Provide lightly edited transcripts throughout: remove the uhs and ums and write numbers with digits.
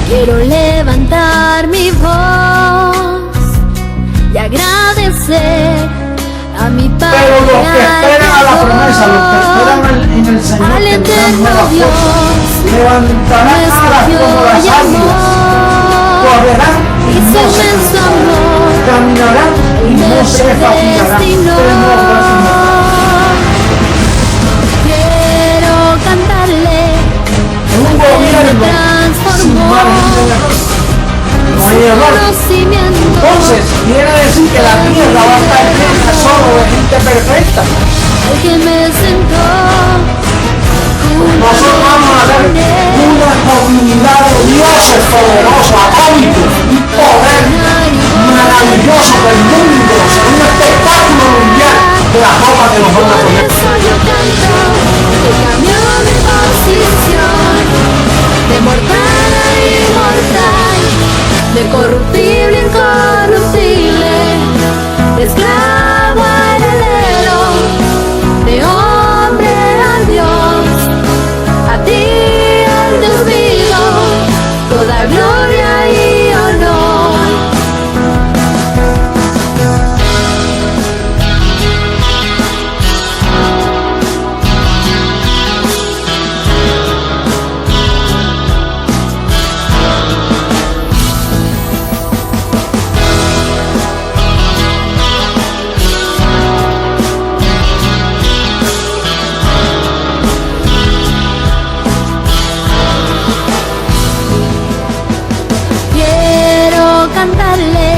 Quiero levantar mi voz y agradecer a mi Padre. Pero los que esperan a la promesa, los que esperan en el Señor, al eterno Dios, levantarán alas como las águilas, correrán y y su no se inmenso cansarán, amor caminarán y no se fatigarán. Quiero cantarle Un gobierno sin margen de error. No hay error. Entonces quiere decir que la tierra va a estar llena solo de gente perfecta. al que me sentó. Nosotros vamos a ver una comunidad de dioses poderosos, atómicos y poder maravilloso del mundo, en un espectáculo mundial de la ropa que nos van a poner. Por eso yo canto, que cambió mi posición, de mortal a inmortal, de corruptible a incorruptible, de esclavo a heredero, de hombre a Dios, a ti al Dios vivo, toda gloria y honor. Cantarle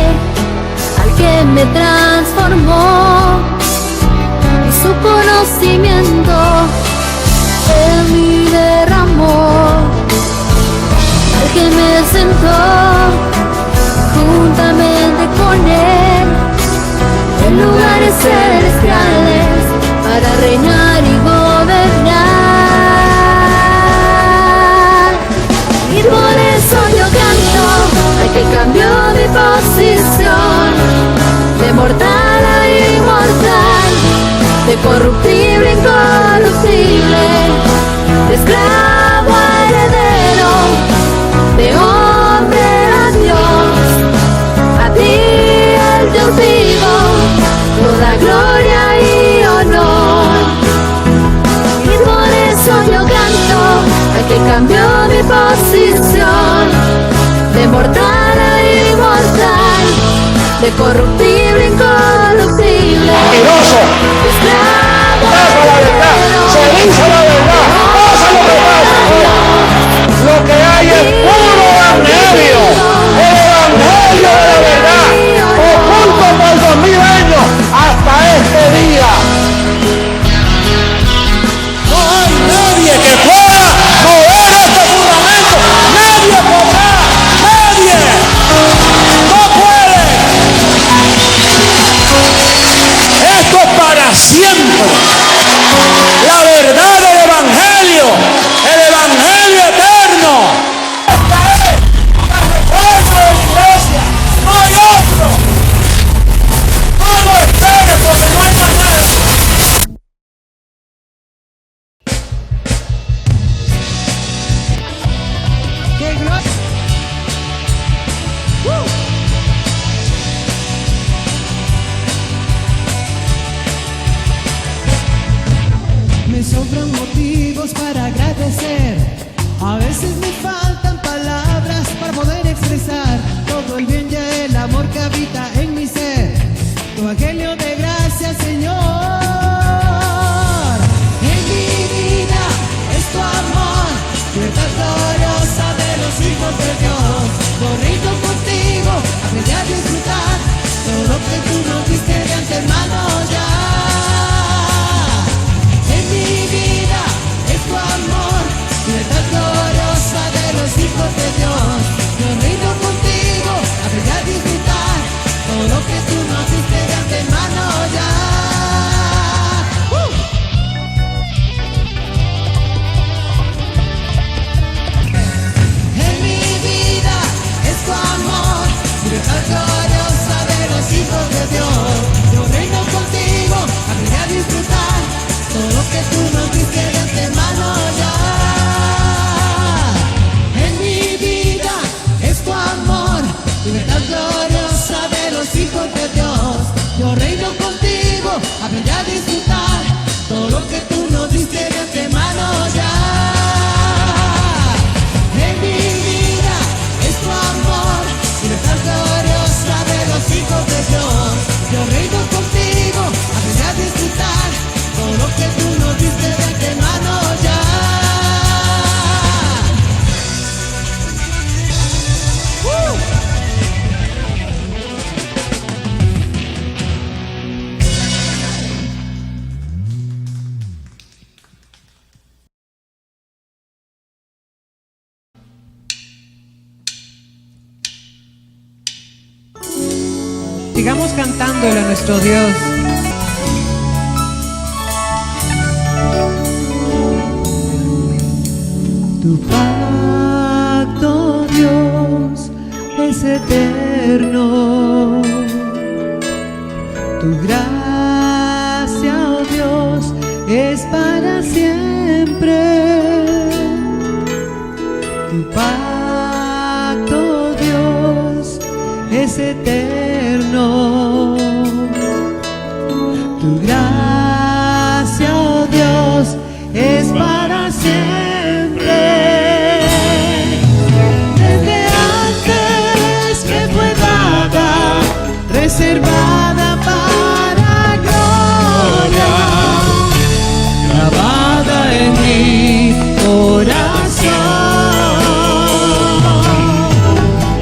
al que me transformó y su conocimiento en mí derramó, al que me sentó juntamente con él en lugares celestiales para reinar y gobernar. Y por eso yo canto al que cambió mi posición, de mortal a inmortal, de corruptible a incorruptible, de esclavo a heredero, de hombre a Dios, a ti el Dios vivo, toda gloria y honor. Y por eso yo canto al que cambió mi posición, de mortal a inmortal, de corruptible a incorruptible, Mentiroso, de esclavo a pasa la verdad, se dice la verdad, pasa lo que pasa. Lo que hay es puro evangelio, el evangelio de la verdad, oculto por 2000 años hasta este día. No hay nadie que pueda mover este fundamento, nadie podrá, nadie, no puede. Esto es para siempre. La verdad del evangelio, el evangelio eterno. Esta es la reforma de la iglesia, no hay otro. No lo esperes porque no hay más nada. ¡Qué gloria! Me sobran motivos para agradecer. A veces me faltan palabras para poder expresar todo el bien y el amor que habita en mi ser. Tu evangelio de gracia, Señor. En mi vida es tu amor, libertad gloriosa de los hijos de Dios. Corriendo contigo, aprendí a disfrutar todo lo que tú nos diste de antemano ya. En mi vida es tu amor, libertad gloriosa de los hijos de Dios. Corriendo contigo, aprendí a disfrutar todo lo que tú nos diste de antemano ya. Sigamos cantándole a nuestro Dios. Tu pacto, Dios, es eterno. Tu gracia, oh Dios, es para siempre. Tu pacto, Dios, es eterno. Tu gracia, oh Dios, es para siempre. Desde antes me fue dada, reservada para gloria, grabada en mi corazón.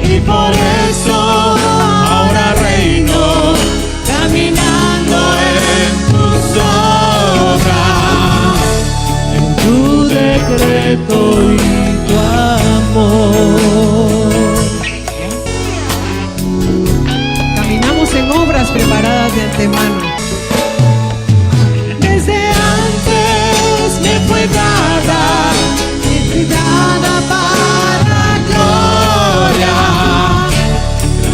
Y por eso ahora reino, caminando en tus obras, en tu decreto y tu amor. Caminamos en obras preparadas de antemano. Desde antes me fue dada, dada para gloria,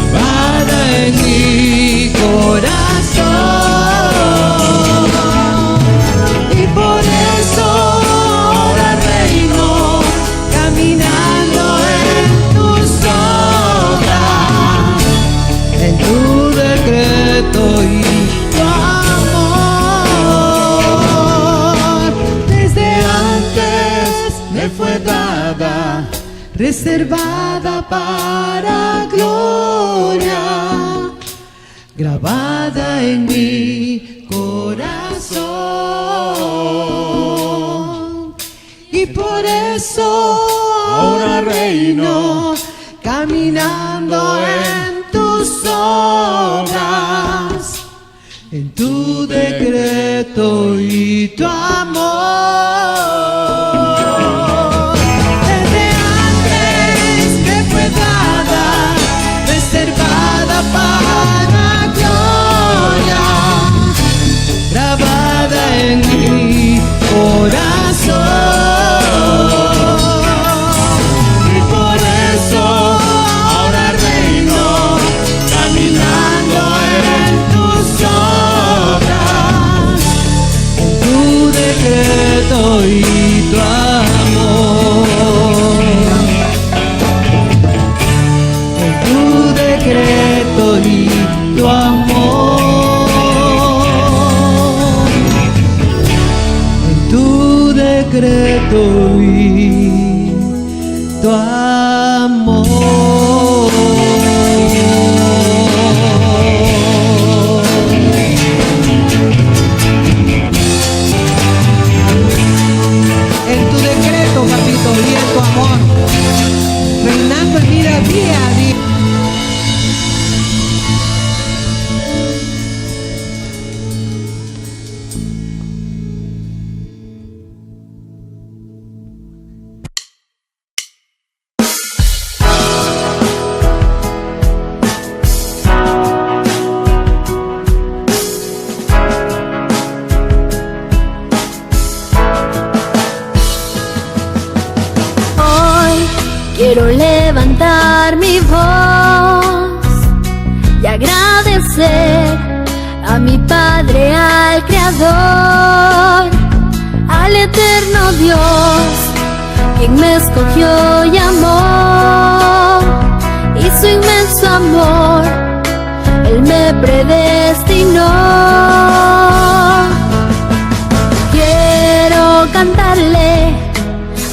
grabada en mi corazón. Y por eso ahora reino, caminando en tus obras, en tu decreto y tu amor. Desde antes me fue dada, reservada para gloria, grabada en mi corazón. Y por eso ahora reino, caminando en tus obras, en tu decreto y tu amor. Desde antes me fue dada, reservada para gloria, grabada en mi corazón. Y por eso ahora reino, caminando en tus obras, en tu decreto y tu amor. En tu decreto y tu amor. En tu decreto y tu amor. En tu decreto, papito, y en tu amor, reinando en vida día a día. Quiero levantar mi voz y agradecer a mi Padre, al Creador, al eterno Dios, quien me escogió y amó, y su inmenso amor, Él me predestinó. Quiero cantarle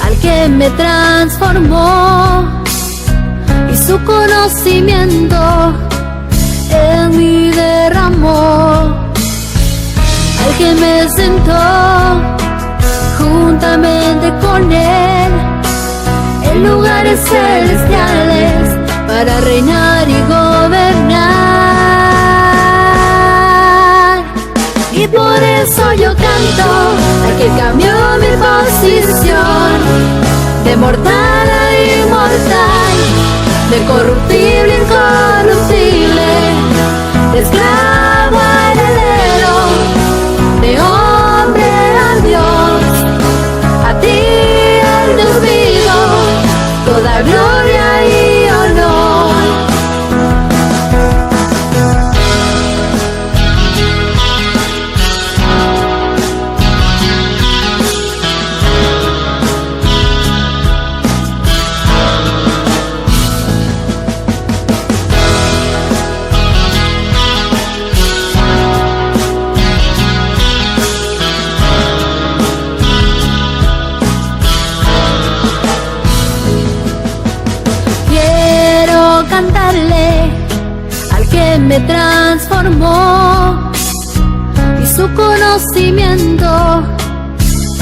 al que me transformó, y su conocimiento en mí derramó, al que me sentó juntamente con Él en lugares celestiales para reinar y gobernar. Y por eso yo canto al que cambió mi posición, de mortal a inmortal, de corruptible a incorruptible, de esclavo a heredero, de hombre a Dios, a ti el Dios vivo, toda gloria y honor. Cantarle al que me transformó y su conocimiento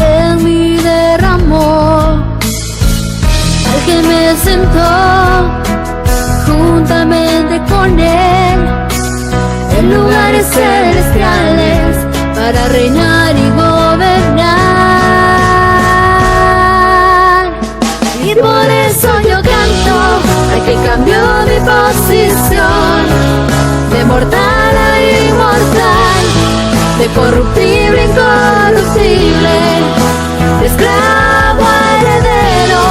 en mí derramó, al que me sentó juntamente con él en lugares celestiales para reinar y gobernar. Y por eso yo canto al que cambió mi posición, de mortal a inmortal, de corruptible a incorruptible, de esclavo a heredero,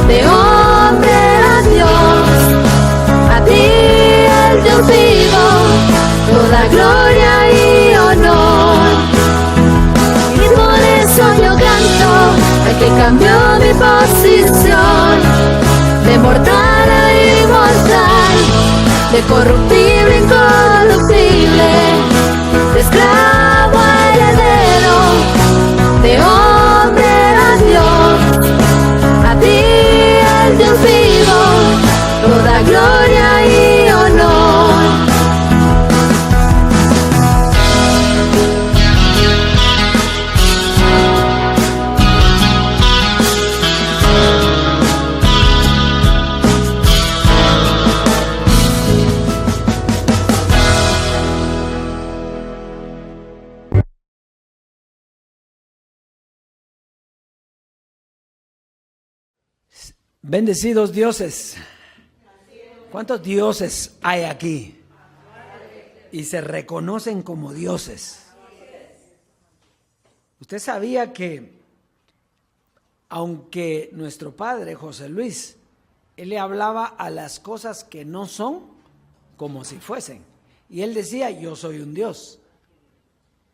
de hombre a Dios, a ti el Dios vivo, toda gloria y honor. Y por eso yo canto al que cambió mi posición, de mortal a inmortal, de corruptible a incorruptible, de esclavo a heredero, de hombre a Dios, a ti el Dios vivo, toda gloria y honor. Bendecidos dioses. ¿Cuántos dioses hay aquí? Y se reconocen como dioses. Usted sabía que, aunque nuestro padre José Luis, él le hablaba a las cosas que no son como si fuesen. Y él decía, yo soy un Dios.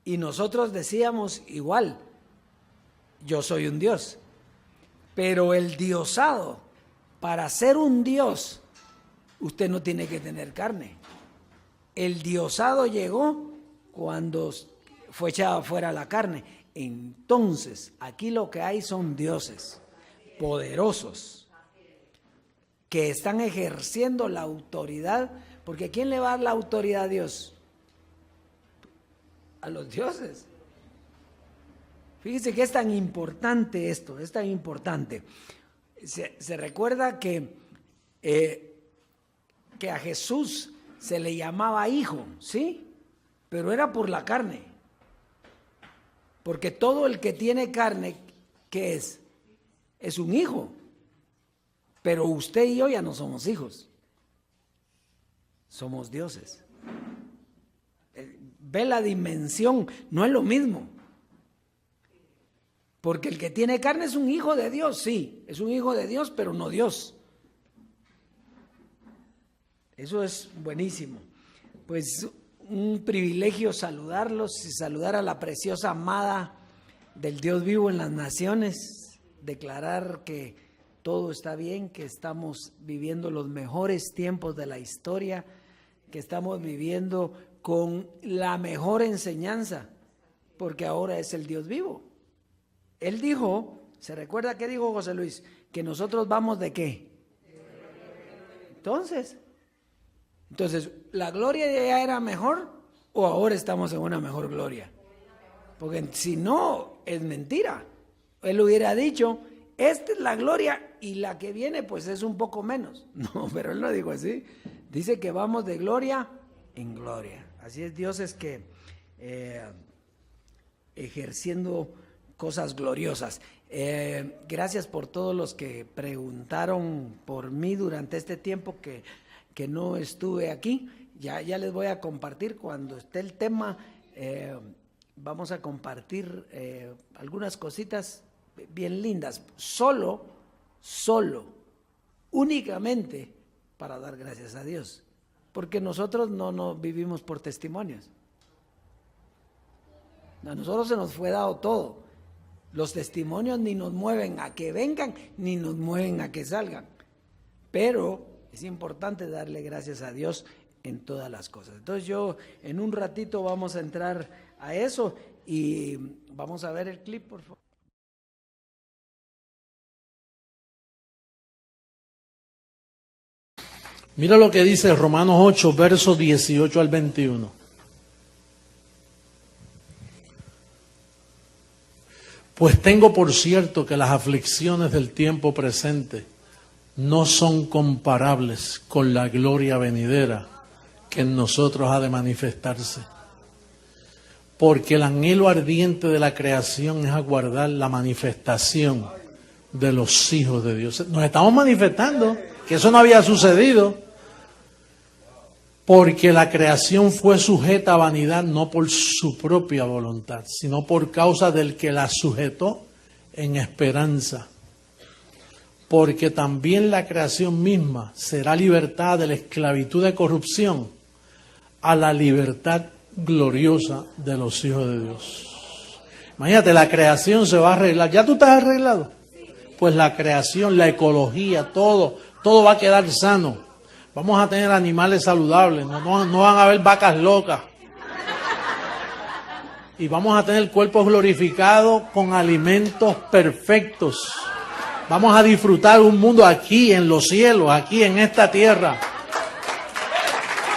Y nosotros decíamos igual, yo soy un Dios. Pero el diosado, para ser un Dios, usted no tiene que tener carne. El diosado llegó cuando fue echada fuera la carne. Entonces, aquí lo que hay son dioses poderosos que están ejerciendo la autoridad. Porque ¿quién le va a dar la autoridad a Dios? A los dioses. Fíjese que es tan importante esto, es tan importante. Se recuerda que a Jesús se le llamaba hijo, ¿sí? Pero era por la carne. Porque todo el que tiene carne, ¿qué es? Es un hijo. Pero usted y yo ya no somos hijos. Somos dioses. Ve la dimensión, no es lo mismo. Porque el que tiene carne es un hijo de Dios, sí, es un hijo de Dios, pero no Dios. Eso es buenísimo. Pues un privilegio saludarlos y saludar a la preciosa amada del Dios vivo en las naciones, declarar que todo está bien, que estamos viviendo los mejores tiempos de la historia, que estamos viviendo con la mejor enseñanza, porque ahora es el Dios vivo. Él dijo, ¿se recuerda qué dijo José Luis? Que nosotros vamos ¿de qué? Entonces, ¿la gloria ya era mejor o ahora estamos en una mejor gloria? Porque si no, es mentira. Él hubiera dicho, esta es la gloria y la que viene pues es un poco menos. No, pero él no dijo así. Dice que vamos de gloria en gloria. Así es, Dios es que ejerciendo cosas gloriosas. Gracias por todos los que preguntaron por mí durante este tiempo que no estuve aquí. Ya les voy a compartir cuando esté el tema. Vamos a compartir algunas cositas bien lindas. Solo, únicamente para dar gracias a Dios. Porque nosotros no vivimos por testimonios. A nosotros se nos fue dado todo. Los testimonios ni nos mueven a que vengan, ni nos mueven a que salgan. Pero es importante darle gracias a Dios en todas las cosas. Entonces yo en un ratito vamos a entrar a eso y vamos a ver el clip, por favor. Mira lo que dice Romanos 8, versos 18 al 21. Pues tengo por cierto que las aflicciones del tiempo presente no son comparables con la gloria venidera que en nosotros ha de manifestarse. Porque el anhelo ardiente de la creación es aguardar la manifestación de los hijos de Dios. Nos estamos manifestando, que eso no había sucedido. Porque la creación fue sujeta a vanidad no por su propia voluntad, sino por causa del que la sujetó en esperanza. Porque también la creación misma será libertada de la esclavitud de corrupción a la libertad gloriosa de los hijos de Dios. Imagínate, la creación se va a arreglar. ¿Ya tú estás arreglado? Pues la creación, la ecología, todo va a quedar sano. Vamos a tener animales saludables, no van a haber vacas locas. Y vamos a tener cuerpos glorificados con alimentos perfectos. Vamos a disfrutar un mundo aquí en los cielos, aquí en esta tierra.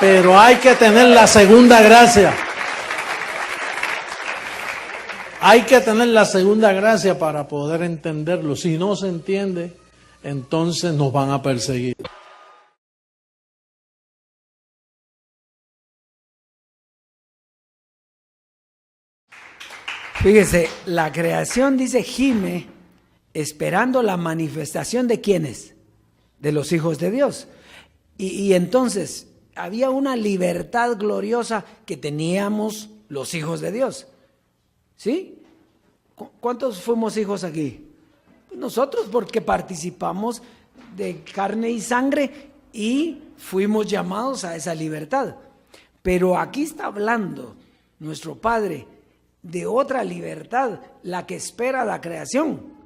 Pero hay que tener la segunda gracia. Hay que tener la segunda gracia para poder entenderlo. Si no se entiende, entonces nos van a perseguir. Fíjese, la creación dice gime esperando la manifestación de ¿quiénes? De los hijos de Dios. Y entonces había una libertad gloriosa que teníamos los hijos de Dios. ¿Sí? ¿Cuántos fuimos hijos aquí? Nosotros, porque participamos de carne y sangre y fuimos llamados a esa libertad. Pero aquí está hablando nuestro Padre de otra libertad, la que espera la creación,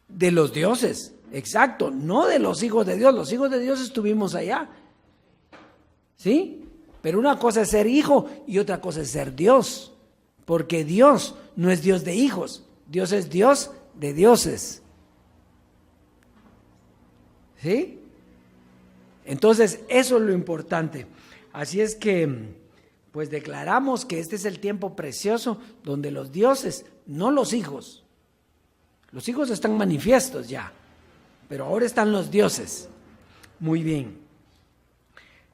de los dioses, exacto, no de los hijos de Dios. Los hijos de Dios estuvimos allá, ¿sí? Pero una cosa es ser hijo y otra cosa es ser Dios, porque Dios no es Dios de hijos, Dios es Dios de dioses, ¿sí? Entonces eso es lo importante. Así es que pues declaramos que este es el tiempo precioso donde los dioses, no los hijos están manifiestos ya, pero ahora están los dioses. Muy bien.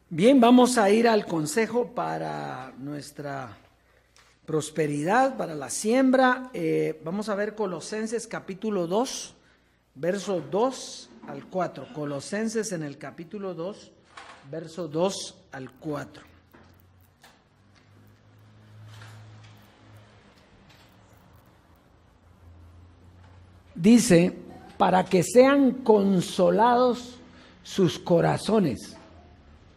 Bien, vamos a ir al consejo para nuestra prosperidad, para la siembra. Vamos a ver Colosenses capítulo 2, verso 2 al 4. Colosenses en el capítulo 2, verso 2 al 4. Dice, para que sean consolados sus corazones,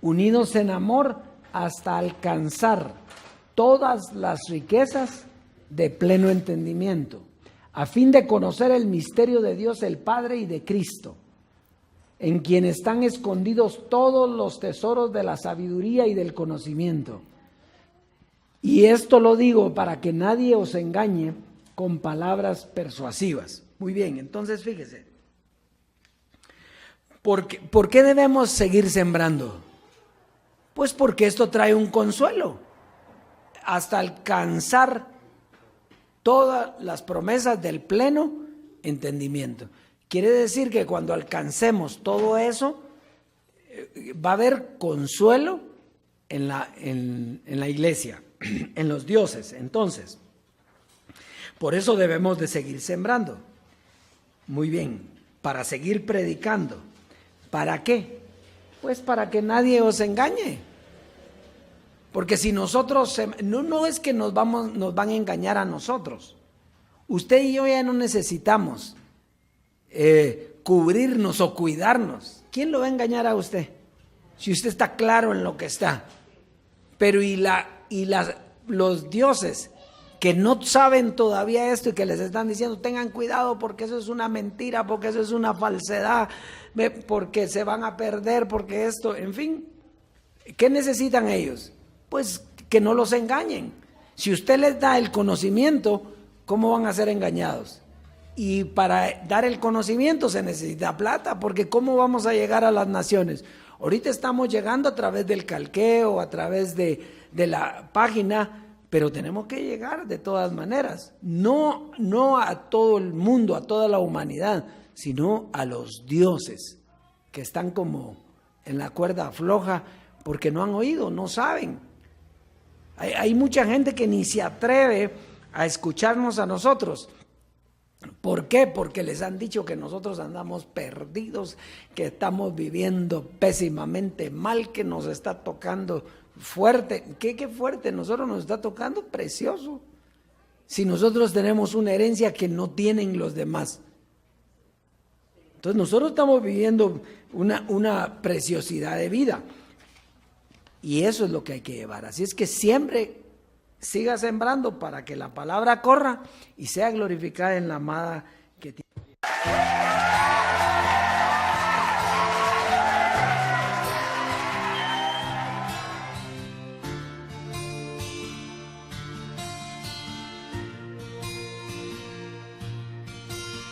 unidos en amor hasta alcanzar todas las riquezas de pleno entendimiento, a fin de conocer el misterio de Dios el Padre y de Cristo, en quien están escondidos todos los tesoros de la sabiduría y del conocimiento. Y esto lo digo para que nadie os engañe con palabras persuasivas. Muy bien, entonces fíjese, ¿por qué debemos seguir sembrando? Pues porque esto trae un consuelo, hasta alcanzar todas las promesas del pleno entendimiento. Quiere decir que cuando alcancemos todo eso, va a haber consuelo en la iglesia, en los dioses. Entonces, por eso debemos de seguir sembrando. Muy bien, para seguir predicando. ¿Para qué? Pues para que nadie os engañe. Porque si nosotros, no es que nos van a engañar a nosotros. Usted y yo ya no necesitamos cubrirnos o cuidarnos. ¿Quién lo va a engañar a usted? Si usted está claro en lo que está. Pero los dioses que no saben todavía esto y que les están diciendo tengan cuidado porque eso es una mentira, porque eso es una falsedad, porque se van a perder, porque esto, en fin. ¿Qué necesitan ellos? Pues que no los engañen. Si usted les da el conocimiento, ¿cómo van a ser engañados? Y para dar el conocimiento se necesita plata, porque ¿cómo vamos a llegar a las naciones? Ahorita estamos llegando a través del calqueo, a través de la página, pero tenemos que llegar de todas maneras. No a todo el mundo, a toda la humanidad, sino a los dioses que están como en la cuerda floja porque no han oído, no saben. Hay mucha gente que ni se atreve a escucharnos a nosotros. ¿Por qué? Porque les han dicho que nosotros andamos perdidos, que estamos viviendo pésimamente mal, que nos está tocando fuerte. ¿Qué fuerte? Nosotros nos está tocando precioso. Si nosotros tenemos una herencia que no tienen los demás. Entonces nosotros estamos viviendo una preciosidad de vida. Y eso es lo que hay que llevar. Así es que siempre siga sembrando para que la palabra corra y sea glorificada en la amada que tiene.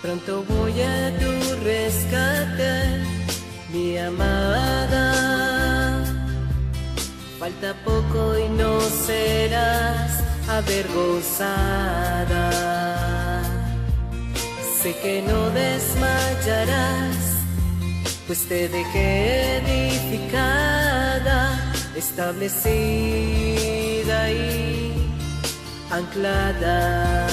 Pronto voy a tu rescate, mi amada. Falta poco y no serás avergonzada. Sé que no desmayarás, pues te dejé edificada, establecida y anclada.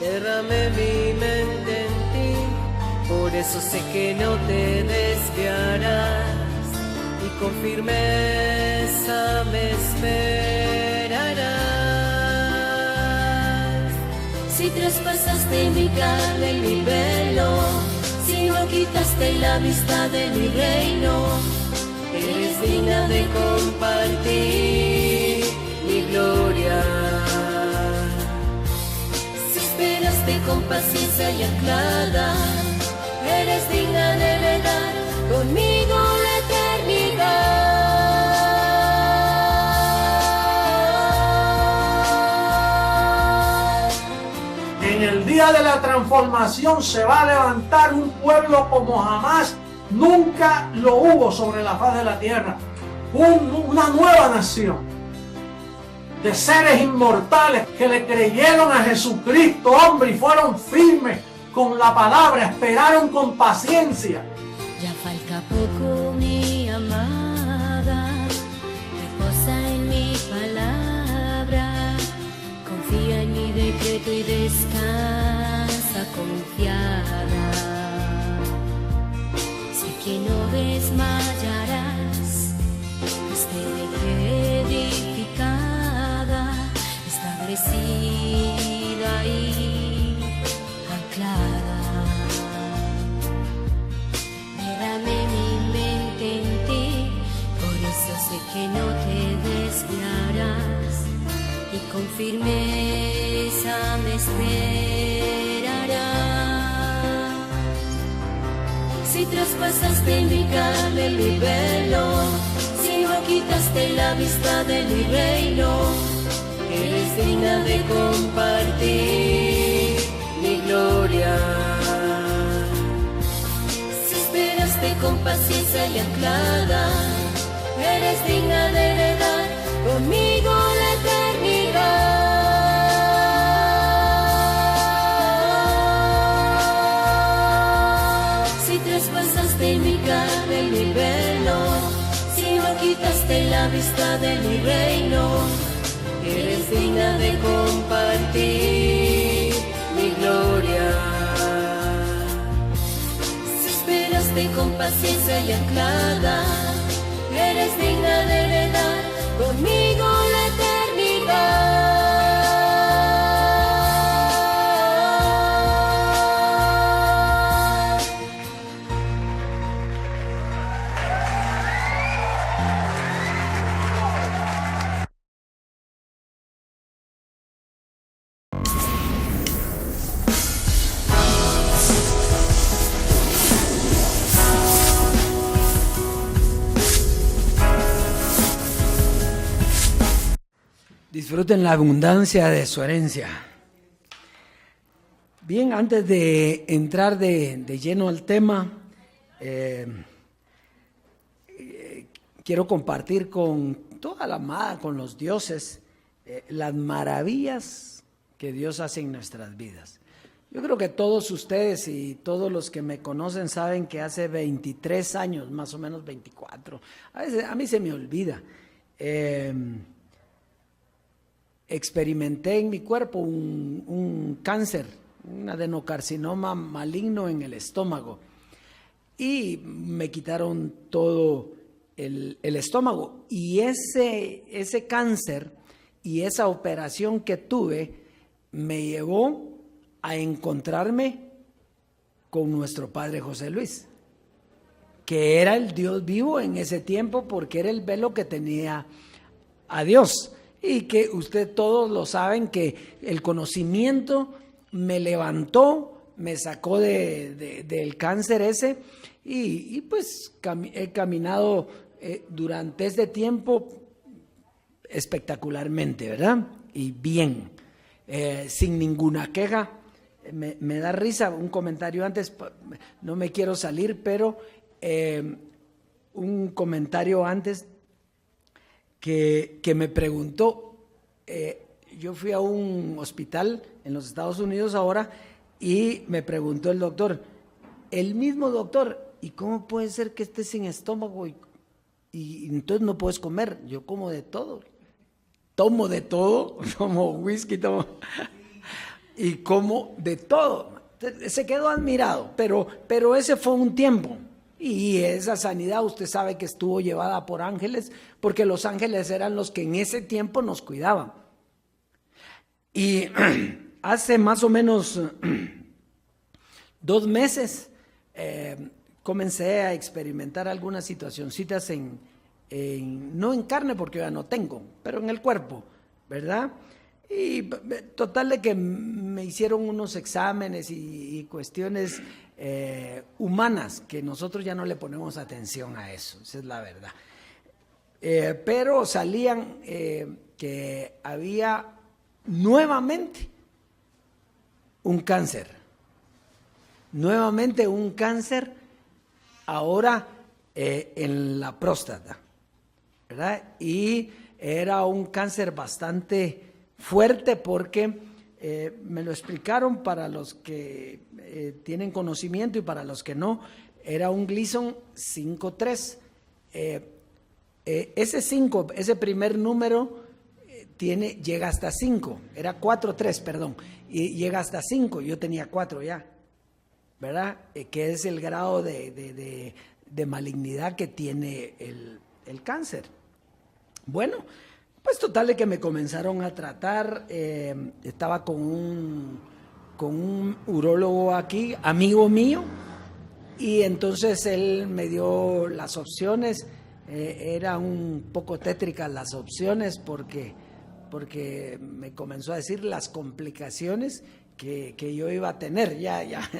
Derramé mi mente en ti, por eso sé que no te desviarás. Y con firmeza me esperarás. Si traspasaste mi carne y mi velo, si no quitaste la vista de mi reino, eres digna de compartir mi gloria. si esperaste con paciencia y anclada, eres digna de heredar conmigo la eternidad. En el día de la transformación se va a levantar un pueblo como jamás nunca lo hubo sobre la faz de la tierra. Una nueva nación de seres inmortales que le creyeron a Jesucristo, hombre, y fueron firmes con la palabra, esperaron con paciencia. Ya falta poco, mi amada, reposa en mi palabra, confía en mi decreto y descansa confiada. Sé que no desmayarás, pues te dejé edificada, establecida y anclada. Derramé mi mente en ti, por eso sé que no te desviarás, y con firmeza me esperarás. Si traspasaste mi carne y mi velo, si no quitaste la vista de mi reino, Eres digna de compartir mi gloria. si esperaste con paciencia y anclada, eres digna de heredar conmigo la eternidad. Si traspasaste mi carne y mi velo, si no quitaste la vista de mi reino, Eres digna de compartir mi gloria. si esperaste con paciencia y anclada, eres digna de heredar conmigo la eternidad. Disfruten la abundancia de su herencia. Bien, antes de entrar de lleno al tema, quiero compartir con toda la amada, con los dioses, las maravillas que Dios hace en nuestras vidas. Yo creo que todos ustedes y todos los que me conocen saben que hace 23 años, más o menos 24, a veces a mí se me olvida, experimenté en mi cuerpo un cáncer, un adenocarcinoma maligno en el estómago, y me quitaron todo el estómago, y ese cáncer y esa operación que tuve me llevó a encontrarme con nuestro Padre José Luis, que era el Dios vivo en ese tiempo, porque era el velo que tenía a Dios. Y que usted todos lo saben, que el conocimiento me levantó, me sacó del cáncer ese, y pues he caminado durante este tiempo espectacularmente, ¿verdad? Y bien, sin ninguna queja. Me da risa un comentario antes, no me quiero salir, pero un comentario antes que me preguntó, yo fui a un hospital en los Estados Unidos ahora y me preguntó el doctor, el mismo doctor, ¿y cómo puede ser que estés sin estómago y entonces no puedes comer? Yo como de todo, tomo de todo, tomo whisky, y como de todo. Se quedó admirado, pero ese fue un tiempo. Y esa sanidad usted sabe que estuvo llevada por ángeles, porque los ángeles eran los que en ese tiempo nos cuidaban. Y hace más o menos 2 meses comencé a experimentar algunas situacioncitas no en carne, porque ya no tengo, pero en el cuerpo, ¿verdad? Y total de que me hicieron unos exámenes y cuestiones humanas, que nosotros ya no le ponemos atención a eso, esa es la verdad. Pero salían que había nuevamente un cáncer, ahora en la próstata, ¿verdad? Y era un cáncer bastante fuerte, porque me lo explicaron para los que tienen conocimiento y para los que no, era un Gleason 5-3. Ese 5, ese primer número llega hasta 5, era 4-3, perdón, y llega hasta 5, yo tenía 4 ya, ¿verdad? Que es el grado de malignidad que tiene el cáncer. Bueno, pues total de que me comenzaron a tratar, estaba con un urólogo aquí, amigo mío, y entonces él me dio las opciones. Era un poco tétricas las opciones porque me comenzó a decir las complicaciones que yo iba a tener. Ya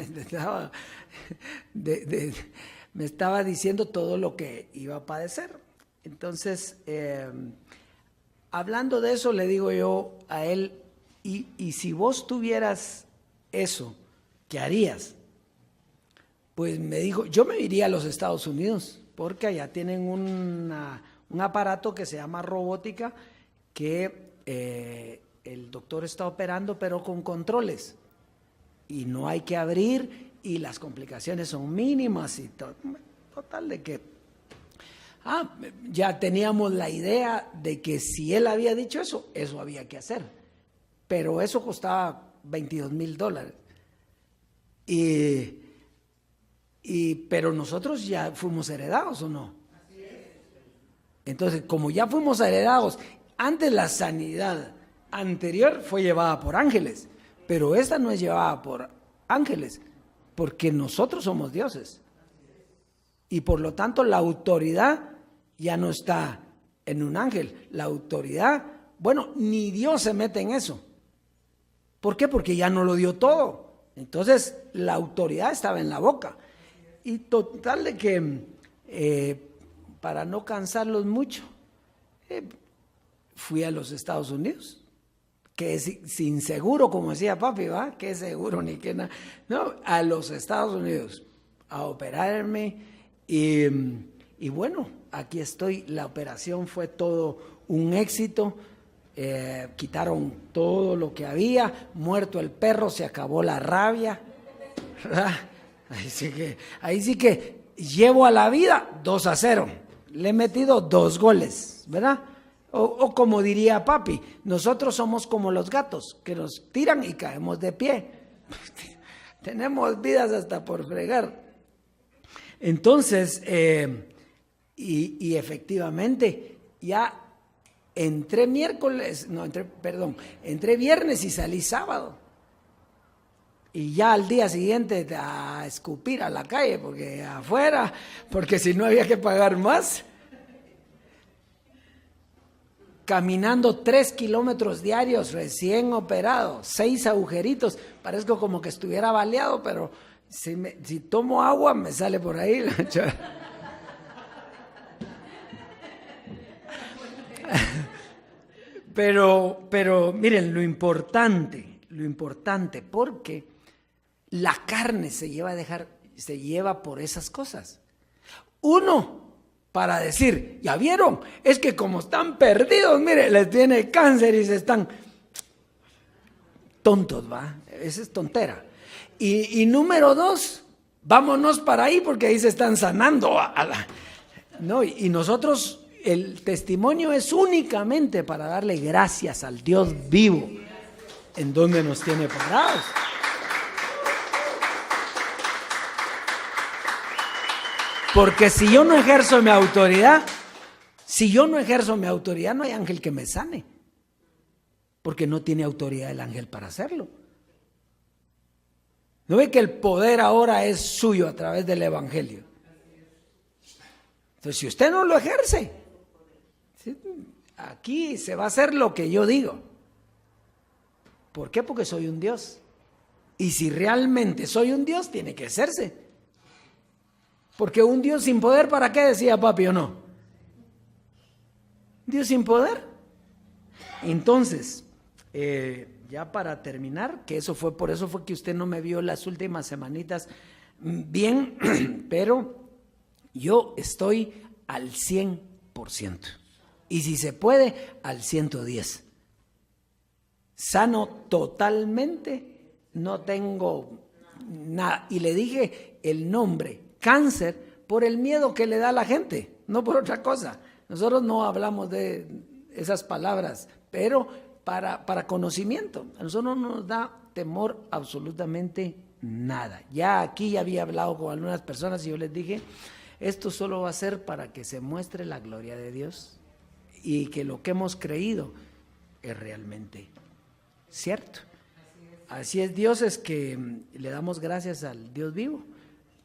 me estaba diciendo todo lo que iba a padecer. Entonces, hablando de eso, le digo yo a él, y si vos tuvieras eso, ¿qué harías? Pues me dijo, yo me iría a los Estados Unidos, porque allá tienen un aparato que se llama robótica, que el doctor está operando, pero con controles, y no hay que abrir, y las complicaciones son mínimas, y total de que ya teníamos la idea de que si él había dicho eso había que hacer, pero eso costaba $22,000, pero nosotros ya fuimos heredados, ¿o no? Entonces, como ya fuimos heredados, antes la sanidad anterior fue llevada por ángeles, pero esta no es llevada por ángeles, porque nosotros somos dioses. Y por lo tanto la autoridad ya no está en un ángel. La autoridad, bueno, ni Dios se mete en eso. ¿Por qué? Porque ya no lo dio todo. Entonces la autoridad estaba en la boca. Y total de que, para no cansarlos mucho, fui a los Estados Unidos. Que es sin seguro, como decía papi, ¿va? Que seguro ni que nada. No, a los Estados Unidos a operarme y bueno, aquí estoy. La operación fue todo un éxito. Quitaron todo lo que había, muerto el perro, se acabó la rabia, ¿verdad? Ahí sí que llevo a la vida 2-0. Le he metido 2 goles, ¿verdad? O como diría papi, nosotros somos como los gatos que nos tiran y caemos de pie. Tenemos vidas hasta por fregar. Entonces, y efectivamente, ya entré viernes y salí sábado. Y ya al día siguiente a escupir a la calle, porque afuera, porque si no había que pagar más. Caminando 3 kilómetros diarios, recién operado, 6 agujeritos, parezco como que estuviera baleado, pero si tomo agua me sale por ahí. Pero miren, lo importante, porque la carne se lleva por esas cosas. Uno, para decir, ya vieron, es que como están perdidos, mire, les tiene cáncer y se están tontos, ¿va? Esa es tontera. Y número 2, vámonos para ahí porque ahí se están sanando. No, y nosotros, el testimonio es únicamente para darle gracias al Dios vivo, en donde nos tiene parados. Porque si yo no ejerzo mi autoridad, no hay ángel que me sane. Porque no tiene autoridad el ángel para hacerlo. ¿No ve que el poder ahora es suyo a través del evangelio? Entonces, si usted no lo ejerce, ¿sí? Aquí se va a hacer lo que yo digo. ¿Por qué? Porque soy un Dios. Y si realmente soy un Dios, tiene que hacerse. Porque un Dios sin poder, ¿para qué decía papi o no? Dios sin poder. Entonces, ya para terminar, que por eso fue que usted no me vio las últimas semanitas bien, pero yo estoy al 100%. Y si se puede, al 110%. Sano totalmente, no tengo nada. Y le dije el nombre, cáncer, por el miedo que le da a la gente, no por otra cosa. Nosotros no hablamos de esas palabras, pero para conocimiento. A nosotros no nos da temor absolutamente nada. Ya aquí ya había hablado con algunas personas y yo les dije, esto solo va a ser para que se muestre la gloria de Dios y que lo que hemos creído es realmente cierto. Así es, Dios, es que le damos gracias al Dios vivo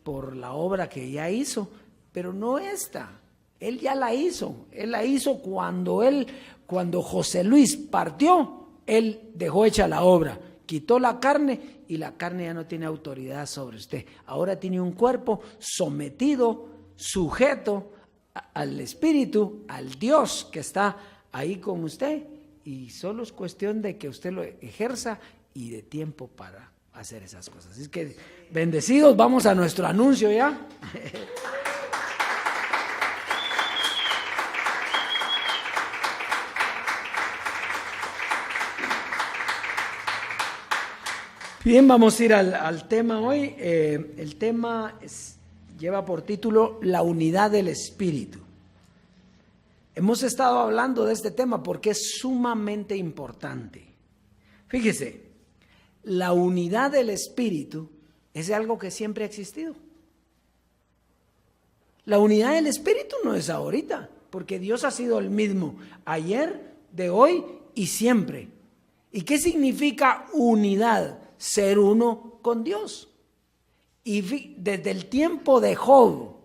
por la obra que ya hizo, pero no esta. Él ya la hizo. Él la hizo cuando José Luis partió, él dejó hecha la obra, quitó la carne y la carne ya no tiene autoridad sobre usted. Ahora tiene un cuerpo sometido, sujeto al Espíritu, al Dios que está ahí con usted, y solo es cuestión de que usted lo ejerza y de tiempo para hacer esas cosas. Así que bendecidos, vamos a nuestro anuncio ya. Bien, vamos a ir al tema hoy. El tema lleva por título La unidad del Espíritu. Hemos estado hablando de este tema porque es sumamente importante. Fíjese, la unidad del Espíritu es algo que siempre ha existido. La unidad del Espíritu no es ahorita. porque Dios ha sido el mismo ayer, de hoy y siempre. ¿Y qué significa unidad? Ser uno con Dios. Y desde el tiempo de Job,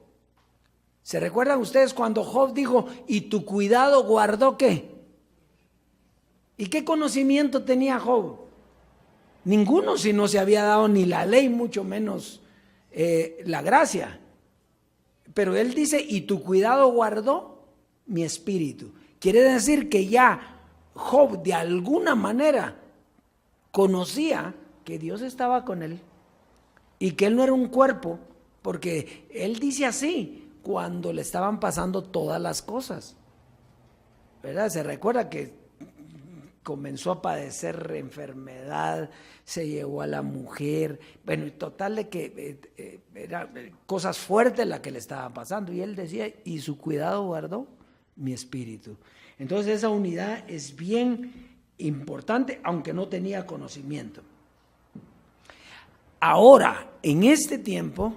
¿se recuerdan ustedes cuando Job dijo, y tu cuidado guardó qué? ¿Y qué conocimiento tenía Job? Ninguno, si no se había dado ni la ley, mucho menos la gracia. Pero él dice, y tu cuidado guardó mi espíritu. Quiere decir que ya Job de alguna manera conocía que Dios estaba con él y que él no era un cuerpo, porque él dice así cuando le estaban pasando todas las cosas, ¿verdad? Se recuerda que comenzó a padecer enfermedad, se llevó a la mujer, bueno, total de que era cosas fuertes las que le estaban pasando, y él decía, y su cuidado guardó mi espíritu. Entonces esa unidad es bien importante, aunque no tenía conocimiento. Ahora, en este tiempo,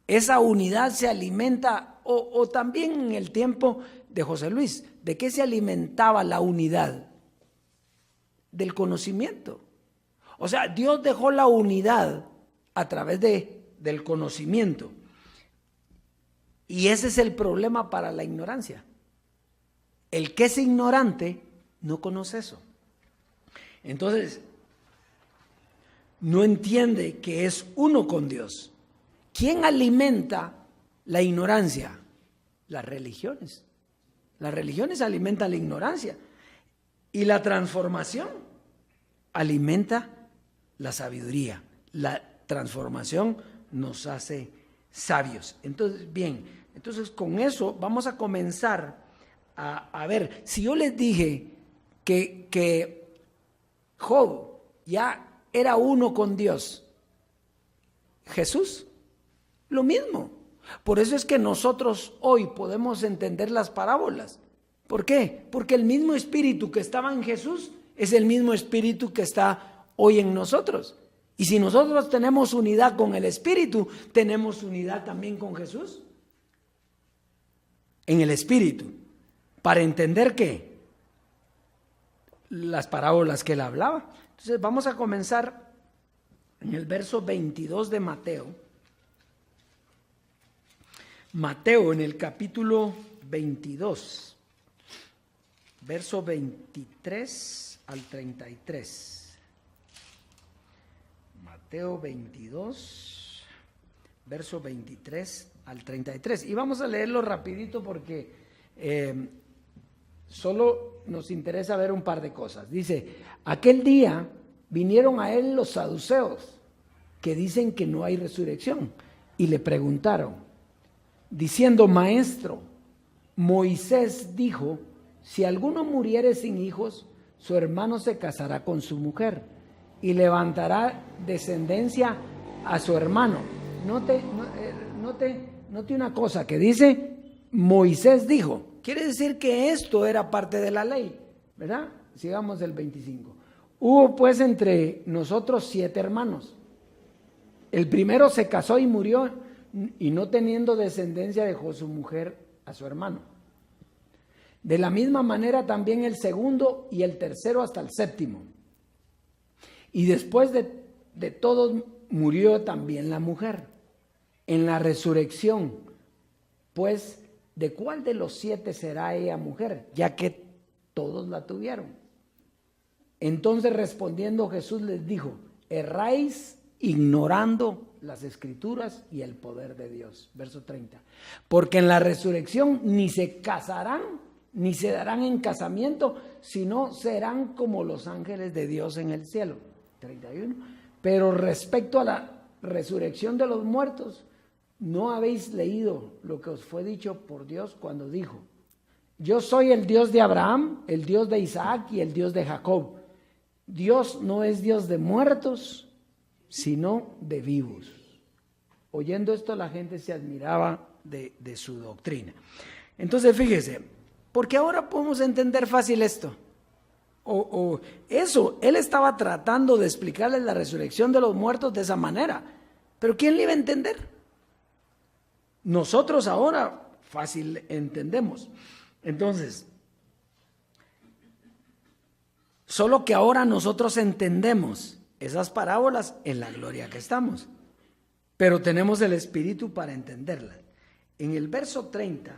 esa unidad se alimenta, o también en el tiempo de José Luis, ¿de qué se alimentaba la unidad? Del conocimiento. O sea, Dios dejó la unidad a través del conocimiento. Y ese es el problema para la ignorancia. El que es ignorante no conoce eso. Entonces, no entiende que es uno con Dios. ¿Quién alimenta la ignorancia? Las religiones. Las religiones alimentan la ignorancia. Y la transformación alimenta la sabiduría. La transformación nos hace sabios. Entonces, bien, entonces con eso vamos a comenzar a ver. Si yo les dije que Job ya era uno con Dios, Jesús, lo mismo. Por eso es que nosotros hoy podemos entender las parábolas. ¿Por qué? Porque el mismo espíritu que estaba en Jesús es el mismo espíritu que está hoy en nosotros. Y si nosotros tenemos unidad con el espíritu, tenemos unidad también con Jesús. En el espíritu. Para entender ¿qué? Las parábolas que él hablaba. Entonces vamos a comenzar en el verso 22 de Mateo. Mateo en el capítulo 22. Verso 23 al 33. Mateo 22, verso 23 al 33. Y vamos a leerlo rapidito porque solo nos interesa ver un par de cosas. Dice, aquel día vinieron a él los saduceos, que dicen que no hay resurrección, y le preguntaron, diciendo, maestro, Moisés dijo, si alguno muriere sin hijos, su hermano se casará con su mujer y levantará descendencia a su hermano. Note una cosa que dice, Moisés dijo. Quiere decir que esto era parte de la ley, ¿verdad? Sigamos el 25. Hubo pues entre nosotros 7 hermanos. El primero se casó y murió, y no teniendo descendencia dejó su mujer a su hermano. De la misma manera también el segundo y el tercero hasta el séptimo. Y después de todos murió también la mujer. En la resurrección, pues, ¿de cuál de los 7 será ella mujer? Ya que todos la tuvieron. Entonces respondiendo Jesús les dijo, erráis ignorando las escrituras y el poder de Dios. Verso 30. Porque en la resurrección ni se casarán, ni se darán en casamiento, sino serán como los ángeles de Dios en el cielo. 31. Pero respecto a la resurrección de los muertos, ¿no habéis leído lo que os fue dicho por Dios cuando dijo, yo soy el Dios de Abraham, el Dios de Isaac y el Dios de Jacob? Dios no es Dios de muertos, sino de vivos. Oyendo esto, la gente se admiraba de su doctrina. Entonces, fíjese, porque ahora podemos entender fácil esto. Eso, él estaba tratando de explicarles la resurrección de los muertos de esa manera. Pero ¿quién le iba a entender? Nosotros ahora fácil entendemos. Entonces, solo que ahora nosotros entendemos esas parábolas en la gloria que estamos, pero tenemos el Espíritu para entenderlas. En el verso 30,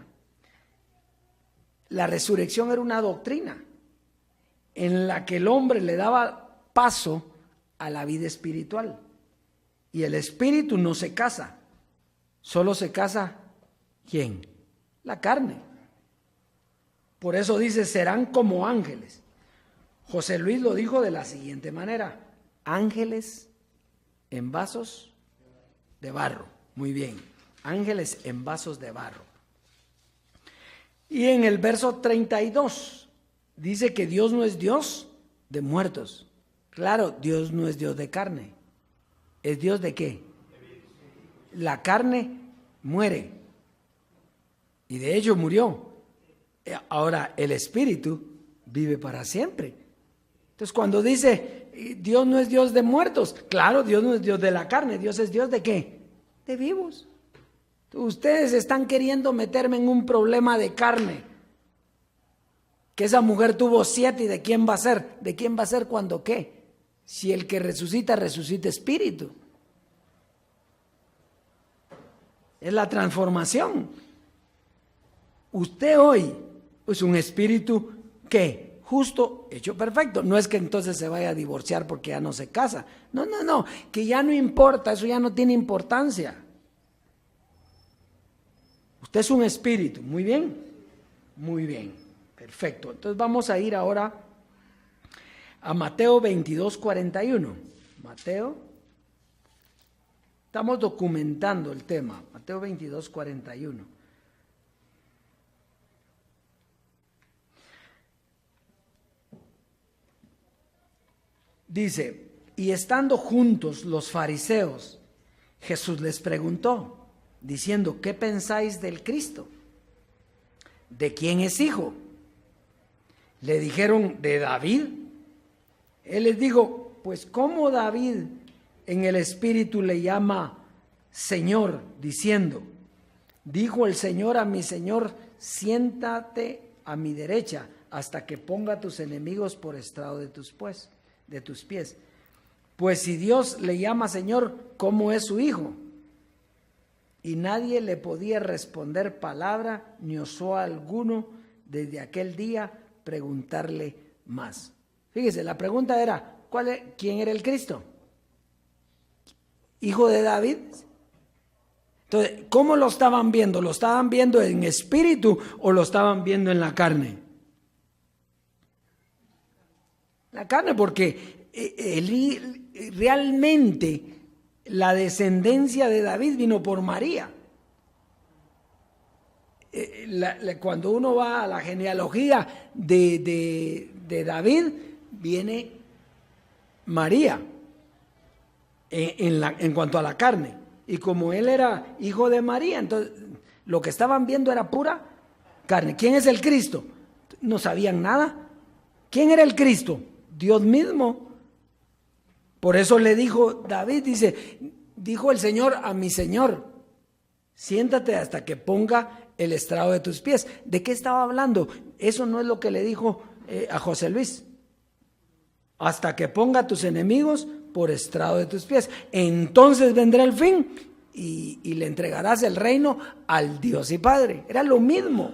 la resurrección era una doctrina en la que el hombre le daba paso a la vida espiritual. Y el espíritu no se casa, solo se casa ¿quién? La carne. Por eso dice, serán como ángeles. José Luis lo dijo de la siguiente manera: ángeles en vasos de barro. Muy bien, ángeles en vasos de barro. Y en el verso 32 dice que Dios no es Dios de muertos. Claro, Dios no es Dios de carne. ¿Es Dios de qué? La carne muere. Y de hecho murió. Ahora el espíritu vive para siempre. Entonces cuando dice Dios no es Dios de muertos, claro, Dios no es Dios de la carne. Dios es Dios de qué? De vivos. Ustedes están queriendo meterme en un problema de carne. Que esa mujer tuvo 7 y ¿de quién va a ser? ¿De quién va a ser cuando qué? Si el que resucita, resucita espíritu. Es la transformación. Usted hoy es un espíritu ¿qué? Justo, hecho perfecto. No es que entonces se vaya a divorciar porque ya no se casa. No, que ya no importa, eso ya no tiene importancia. Usted es un espíritu, muy bien, perfecto. Entonces vamos a ir ahora a Mateo 22:41. Mateo, estamos documentando el tema, Mateo 22:41. Dice, y estando juntos los fariseos, Jesús les preguntó, diciendo, ¿qué pensáis del Cristo? ¿De quién es hijo? Le dijeron, de David. Él les dijo, pues ¿cómo David en el Espíritu le llama Señor, diciendo, dijo el Señor a mi Señor, siéntate a mi derecha hasta que ponga a tus enemigos por estrado de tus pies? Pues si Dios le llama Señor, ¿cómo es su hijo? Y nadie le podía responder palabra, ni osó alguno desde aquel día preguntarle más. Fíjese, la pregunta era, ¿quién era el Cristo? ¿Hijo de David? Entonces, ¿cómo lo estaban viendo? ¿Lo estaban viendo en espíritu o lo estaban viendo en la carne? La carne, porque realmente la descendencia de David vino por María. Cuando uno va a la genealogía de David, viene María en cuanto a la carne. Y como él era hijo de María, entonces lo que estaban viendo era pura carne. ¿Quién es el Cristo? No sabían nada. ¿Quién era el Cristo? Dios mismo. Por eso le dijo David, dijo el Señor a mi Señor, siéntate hasta que ponga el estrado de tus pies. ¿De qué estaba hablando? Eso no es lo que le dijo a José Luis. Hasta que ponga a tus enemigos por estrado de tus pies. Entonces vendrá el fin y le entregarás el reino al Dios y Padre. Era lo mismo.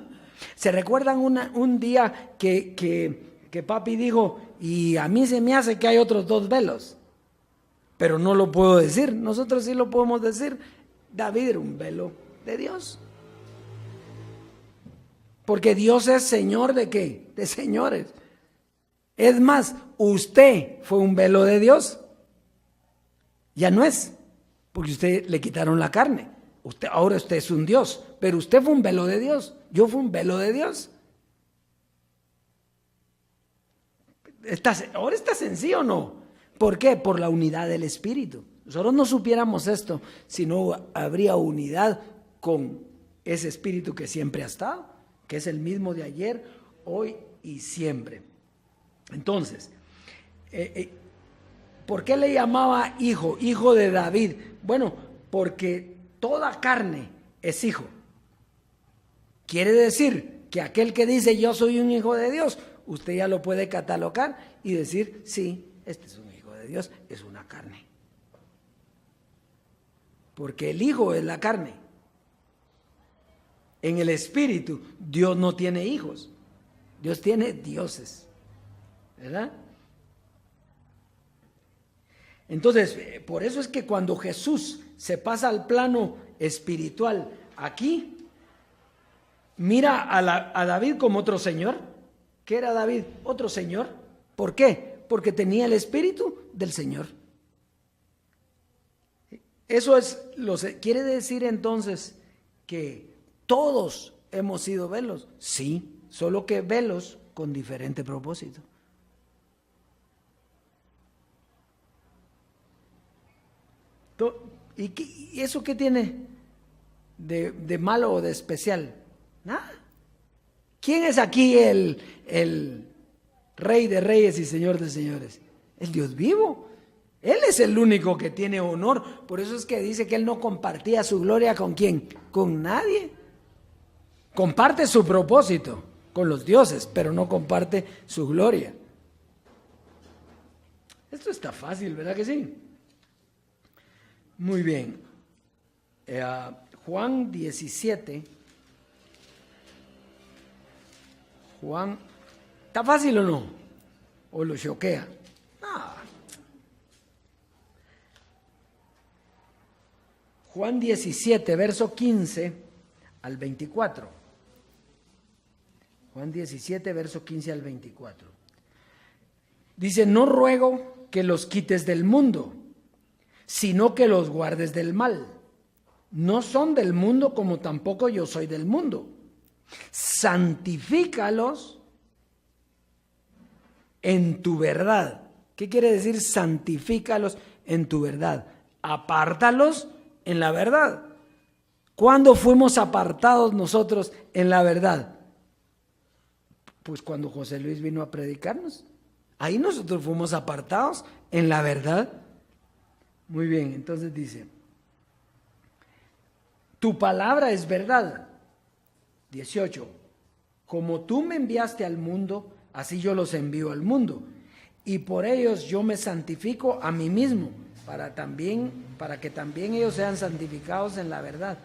¿Se recuerdan un día que papi dijo, y a mí se me hace que hay otros 2 velos? Pero no lo puedo decir. Nosotros sí lo podemos decir. David era un velo de Dios. Porque Dios es Señor de ¿qué? De señores. Es más, usted fue un velo de Dios. Ya no es, porque usted le quitaron la carne. Ahora usted es un Dios, pero usted fue un velo de Dios. Yo fui un velo de Dios. ¿Ahora está sencillo o no? ¿Por qué? Por la unidad del Espíritu. Nosotros no supiéramos esto si no habría unidad con ese Espíritu que siempre ha estado, que es el mismo de ayer, hoy y siempre. Entonces, ¿por qué le llamaba hijo de David? Bueno, porque toda carne es hijo. Quiere decir que aquel que dice yo soy un hijo de Dios, usted ya lo puede catalogar y decir, sí, este es un hijo de Dios, es una carne. Porque el hijo es la carne. En el espíritu, Dios no tiene hijos, Dios tiene dioses, ¿verdad? Entonces, por eso es que cuando Jesús se pasa al plano espiritual aquí, mira a David como otro señor. ¿Qué era David? Otro señor. ¿Por qué? Porque tenía el espíritu del Señor. Eso quiere decir entonces que todos hemos sido velos. Sí, solo que velos con diferente propósito. ¿Y eso qué tiene de malo o de especial? Nada. ¿Quién es aquí el Rey de Reyes y Señor de Señores? El Dios vivo. Él es el único que tiene honor. Por eso es que dice que Él no compartía su gloria ¿con quién? Con nadie. Comparte su propósito con los dioses, pero no comparte su gloria. Esto está fácil, ¿verdad que sí? Muy bien. Juan 17. Juan, ¿está fácil o no? ¿O lo choquea? No. Juan 17, verso 15 al 24. Juan 17, verso 15 al 24. Dice, no ruego que los quites del mundo, sino que los guardes del mal. No son del mundo como tampoco yo soy del mundo. Santifícalos en tu verdad. ¿Qué quiere decir santifícalos en tu verdad? Apártalos en la verdad. ¿Cuándo fuimos apartados nosotros en la verdad? Pues cuando José Luis vino a predicarnos. Ahí nosotros fuimos apartados en la verdad. Muy bien, entonces dice, tu palabra es verdad. 18. Como tú me enviaste al mundo, así yo los envío al mundo. Y por ellos yo me santifico a mí mismo, para que también ellos sean santificados en la verdad.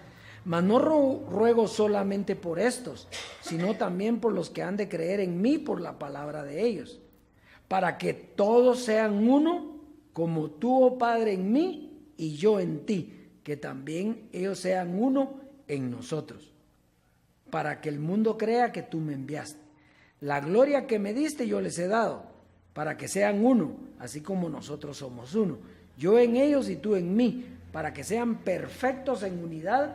Mas no ruego solamente por estos, sino también por los que han de creer en mí por la palabra de ellos, para que todos sean uno, como tú, oh Padre, en mí y yo en ti, que también ellos sean uno en nosotros, para que el mundo crea que tú me enviaste. La gloria que me diste yo les he dado, para que sean uno, así como nosotros somos uno. Yo en ellos y tú en mí, para que sean perfectos en unidad,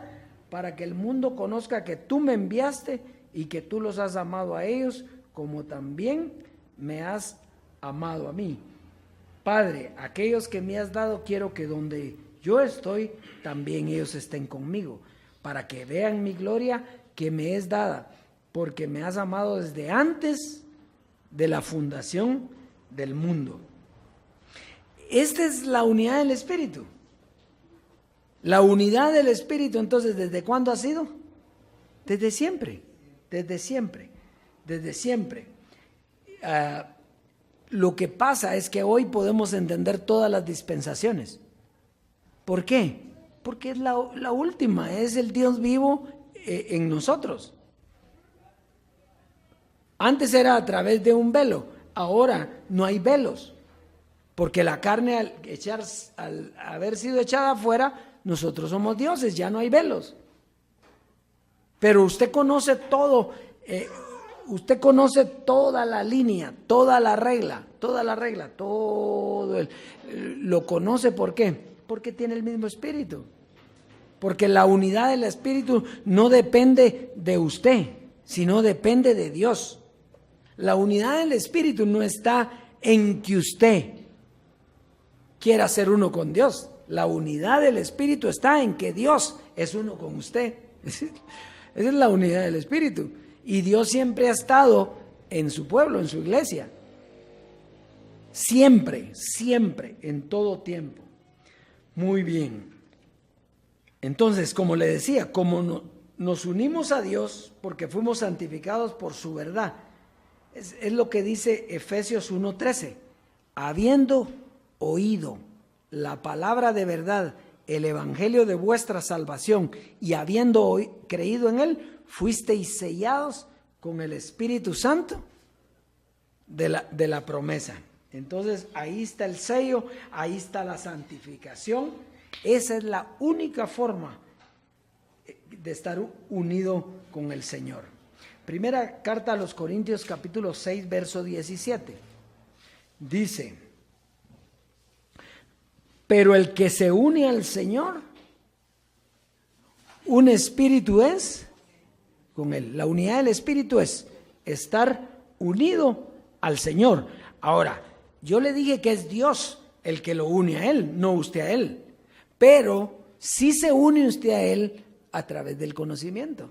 para que el mundo conozca que tú me enviaste y que tú los has amado a ellos, como también me has amado a mí. Padre, aquellos que me has dado, quiero que donde yo estoy, también ellos estén conmigo, para que vean mi gloria que me es dada, porque me has amado desde antes de la fundación del mundo. Esta es la unidad del Espíritu. La unidad del Espíritu, entonces, ¿desde cuándo ha sido? Desde siempre, desde siempre, desde siempre. Lo que pasa es que hoy podemos entender todas las dispensaciones. ¿Por qué? Porque es la última, es el Dios vivo en nosotros. Antes era a través de un velo, ahora no hay velos, porque la carne al haber sido echada afuera, nosotros somos dioses, ya no hay velos. Pero usted conoce todo, usted conoce toda la línea, toda la regla, lo conoce. ¿Por qué? Porque tiene el mismo espíritu. Porque la unidad del espíritu no depende de usted, sino depende de Dios. La unidad del espíritu no está en que usted quiera ser uno con Dios. La unidad del espíritu está en que Dios es uno con usted. Esa es la unidad del espíritu. Y Dios siempre ha estado en su pueblo, en su iglesia. Siempre, siempre, en todo tiempo. Muy bien. Entonces, como le decía, como nos unimos a Dios porque fuimos santificados por su verdad. Es lo que dice Efesios 1:13. Habiendo oído la palabra de verdad, el evangelio de vuestra salvación, y habiendo creído en él, fuisteis sellados con el Espíritu Santo de la promesa. Entonces ahí está el sello, ahí está la santificación. Esa es la única forma de estar unido con el Señor. Primera carta a los Corintios, capítulo 6, verso 17. Dice: pero el que se une al Señor, un espíritu es con él. La unidad del espíritu es estar unido al Señor. Ahora, yo le dije que es Dios el que lo une a él, no usted a él. Pero sí se une usted a él a través del conocimiento.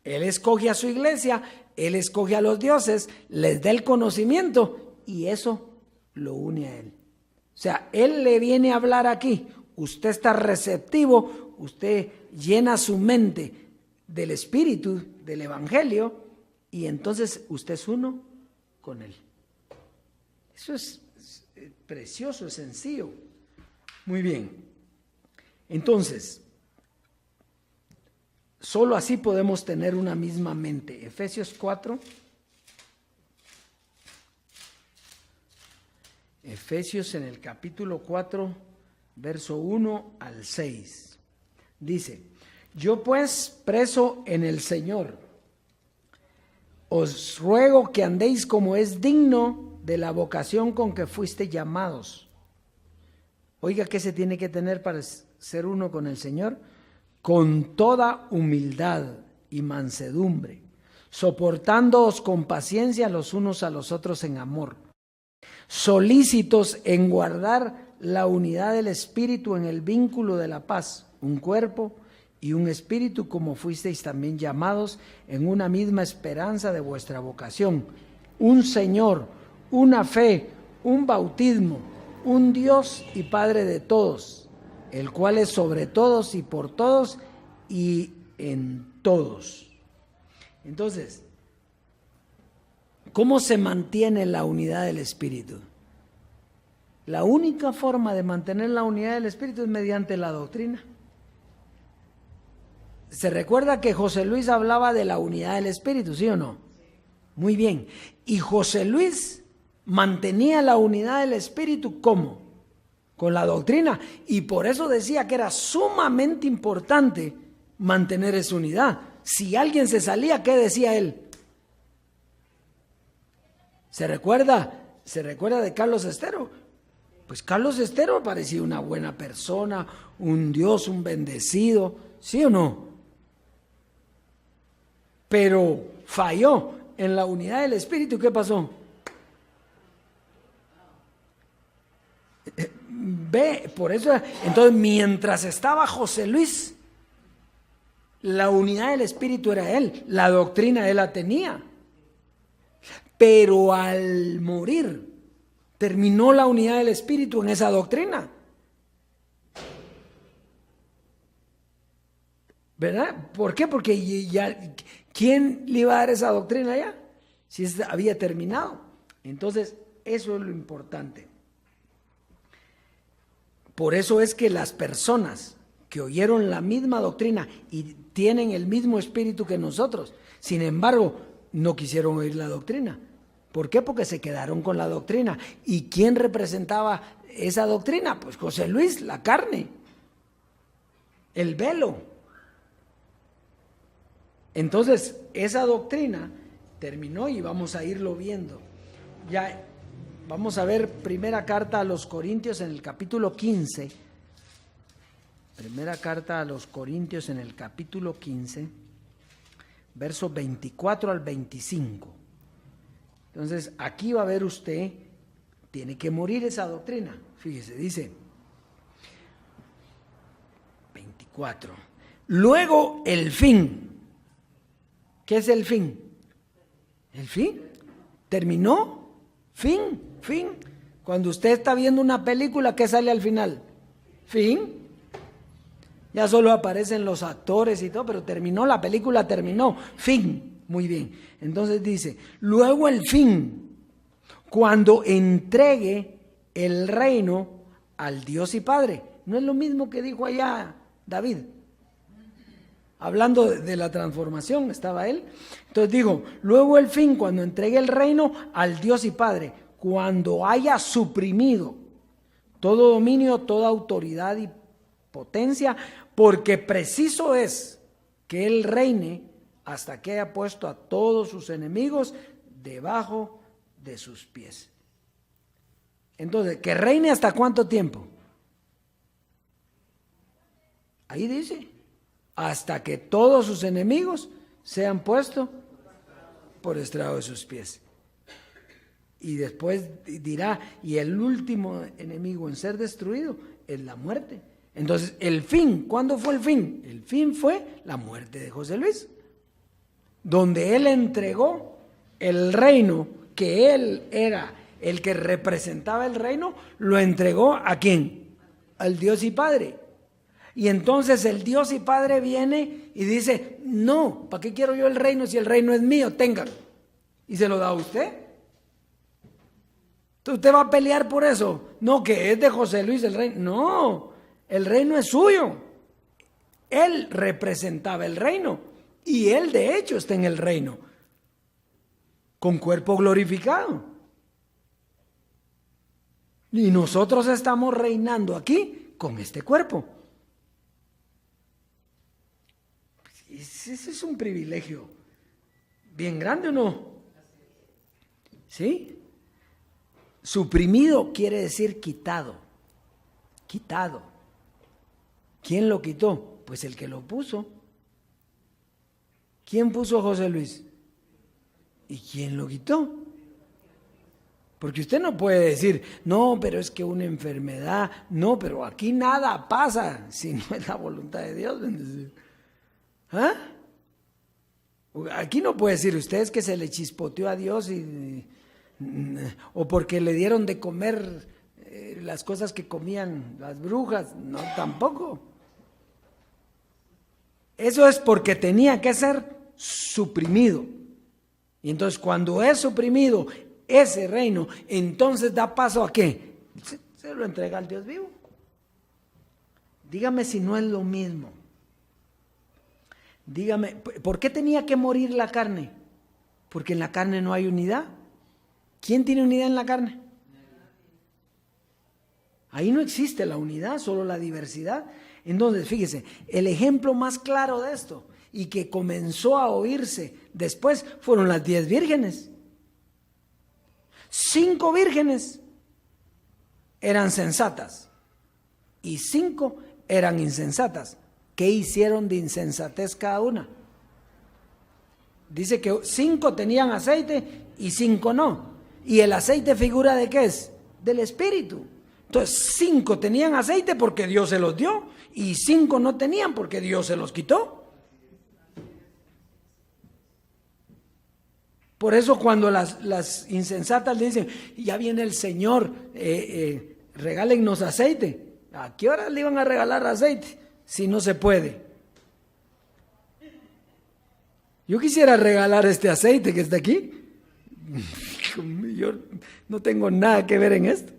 Él escoge a su iglesia, él escoge a los dioses, les da el conocimiento y eso lo une a él. O sea, él le viene a hablar aquí, usted está receptivo, usted llena su mente del espíritu, del evangelio, y entonces usted es uno con él. Eso es precioso, es sencillo. Muy bien. Entonces, solo así podemos tener una misma mente. Efesios 4. Efesios en el capítulo 4, verso 1 al 6. Dice: yo pues, preso en el Señor, os ruego que andéis como es digno de la vocación con que fuiste llamados. Oiga, ¿qué se tiene que tener para ser uno con el Señor? Con toda humildad y mansedumbre, soportándoos con paciencia los unos a los otros en amor, solícitos en guardar la unidad del Espíritu en el vínculo de la paz, un cuerpo y un espíritu, como fuisteis también llamados en una misma esperanza de vuestra vocación, un Señor, una fe, un bautismo, un Dios y Padre de todos, el cual es sobre todos y por todos y en todos. Entonces, ¿cómo se mantiene la unidad del Espíritu? La única forma de mantener la unidad del Espíritu es mediante la doctrina. ¿Se recuerda que José Luis hablaba de la unidad del Espíritu, sí o no? Muy bien. Y José Luis mantenía la unidad del Espíritu, ¿cómo? Con la doctrina. Y por eso decía que era sumamente importante mantener esa unidad. Si alguien se salía, ¿qué decía él? ¿Se recuerda de Carlos Estero? Pues Carlos Estero parecía una buena persona, un Dios, un bendecido, ¿sí o no? Pero falló en la unidad del Espíritu. ¿Qué pasó? Ve, por eso, entonces mientras estaba José Luis, la unidad del Espíritu era él, la doctrina él la tenía. Pero al morir, terminó la unidad del Espíritu en esa doctrina. ¿Verdad? ¿Por qué? Porque ya, ¿quién le iba a dar esa doctrina ya? Si había terminado. Entonces, eso es lo importante. Por eso es que las personas que oyeron la misma doctrina y tienen el mismo espíritu que nosotros, sin embargo, no quisieron oír la doctrina. ¿Por qué? Porque se quedaron con la doctrina. ¿Y quién representaba esa doctrina? Pues José Luis, la carne, el velo. Entonces, esa doctrina terminó y vamos a irlo viendo. Ya vamos a ver primera carta a los Corintios en el capítulo 15. Primera carta a los Corintios en el capítulo 15, versos 24 al 25. Entonces, aquí va a ver usted, tiene que morir esa doctrina. Fíjese, dice 24. Luego el fin. ¿Qué es el fin? ¿El fin? ¿Terminó? Fin. Cuando usted está viendo una película, ¿qué sale al final? Fin. Ya solo aparecen los actores y todo, pero terminó, la película terminó. Fin. Muy bien. Entonces dice, luego el fin, cuando entregue el reino al Dios y Padre. No es lo mismo que dijo allá David. Hablando de la transformación, estaba él. Entonces dijo, luego el fin, cuando entregue el reino al Dios y Padre, cuando haya suprimido todo dominio, toda autoridad y potencia, porque preciso es que Él reine hasta que haya puesto a todos sus enemigos debajo de sus pies. Entonces, ¿que reine hasta cuánto tiempo? Ahí dice, hasta que todos sus enemigos sean puestos por estrado de sus pies. Y después dirá, y el último enemigo en ser destruido es la muerte. Entonces, el fin, ¿cuándo fue el fin? El fin fue la muerte de José Luis, donde él entregó el reino, que él era el que representaba el reino, lo entregó ¿a quién? Al Dios y Padre. Y entonces el Dios y Padre viene y dice, no, ¿para qué quiero yo el reino si el reino es mío? Téngalo. Y se lo da a usted. ¿Usted va a pelear por eso? No, que es de José Luis el reino. No, el reino es suyo. Él representaba el reino y él de hecho está en el reino con cuerpo glorificado. Y nosotros estamos reinando aquí con este cuerpo. Ese es un privilegio bien grande, ¿o no? ¿Sí? Suprimido quiere decir quitado. Quitado. ¿Quién lo quitó? Pues el que lo puso. ¿Quién puso a José Luis? ¿Y quién lo quitó? Porque usted no puede decir, no, pero es que una enfermedad, no, pero aquí nada pasa si no es la voluntad de Dios. ¿Ah? Aquí no puede decir usted es que se le chispoteó a Dios o porque le dieron de comer las cosas que comían las brujas. No, tampoco. Eso es porque tenía que ser suprimido. Y entonces cuando es suprimido ese reino, entonces da paso a ¿qué? Se lo entrega al Dios vivo. Dígame si no es lo mismo. Dígame, ¿por qué tenía que morir la carne? Porque en la carne no hay unidad. ¿Quién tiene unidad en la carne? Ahí no existe la unidad, solo la diversidad. Entonces, fíjese, el ejemplo más claro de esto y que comenzó a oírse después fueron las 10 vírgenes. 5 vírgenes eran sensatas y 5 eran insensatas. ¿Qué hicieron de insensatez cada una? Dice que 5 tenían aceite y 5 no. ¿Y el aceite figura de qué es? Del Espíritu. Entonces 5 tenían aceite porque Dios se los dio y 5 no tenían porque Dios se los quitó. Por eso cuando las insensatas le dicen, ya viene el Señor, regálennos aceite. ¿A qué hora le iban a regalar aceite? Si no se puede. Yo quisiera regalar este aceite que está aquí. Yo no tengo nada que ver en esto.